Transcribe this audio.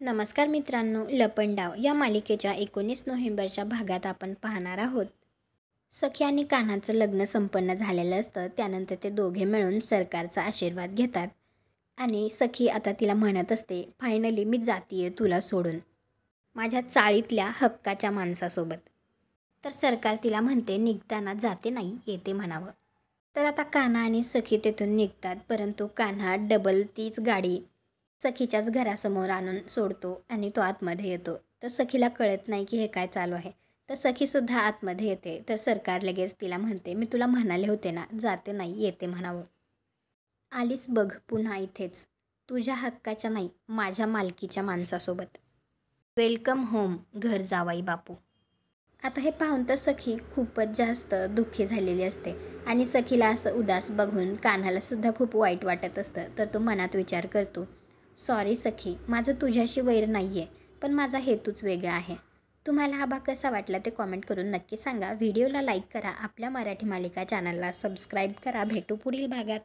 नमस्कार मित्रांनो, लपंडाव या मालिकेच्या 19 नोव्हेंबरच्या भागात आपण पाहणार आहोत. सखी आणि कान्हाचं लग्न संपन्न झालेलं असतं. त्यानंतर ते दोघे मिळून सरकारचा आशीर्वाद घेतात आणि सखी आता तिला म्हणत असते, फायनली मी जातीये तुला सोडून माझ्या चाळीतल्या हक्काच्या माणसासोबत. तर सरकार तिला म्हणते, निघताना जाते नाही येते म्हणावं. तर आता कान्हा आणि सखी तेथून निघतात, परंतु कान्हा डबल तीच गाडी सखीच्याच घरासमोर आणून सोडतो आणि तो आतमध्ये येतो. तर सखीला कळत नाही की हे काय चालू आहे. तर सखीसुद्धा आतमध्ये येते. तर सरकार लगेच तिला म्हणते, मी तुला म्हणाले होते ना, जाते नाही येते म्हणावं. आलीस बघ पुन्हा इथेच, तुझ्या हक्काच्या नाही माझ्या मालकीच्या माणसासोबत. वेलकम होम घर जावाई बापू. आता हे पाहून तर सखी खूपच जास्त दुःखी झालेली असते आणि सखीला असं उदास बघून कान्हाला सुद्धा खूप वाईट वाटत असतं. तर तो मनात विचार करतो, सॉरी सखी, माझं तुझ्याशी वैर नाही आहे, पण माझा हेतूच वेगळा आहे. तुम्हाला हा भाग कसा वाटला ते कॉमेंट करून नक्की सांगा. व्हिडिओला लाईक करा, आपल्या मराठी मालिका चॅनलला सबस्क्राईब करा. भेटू पुढील भागात.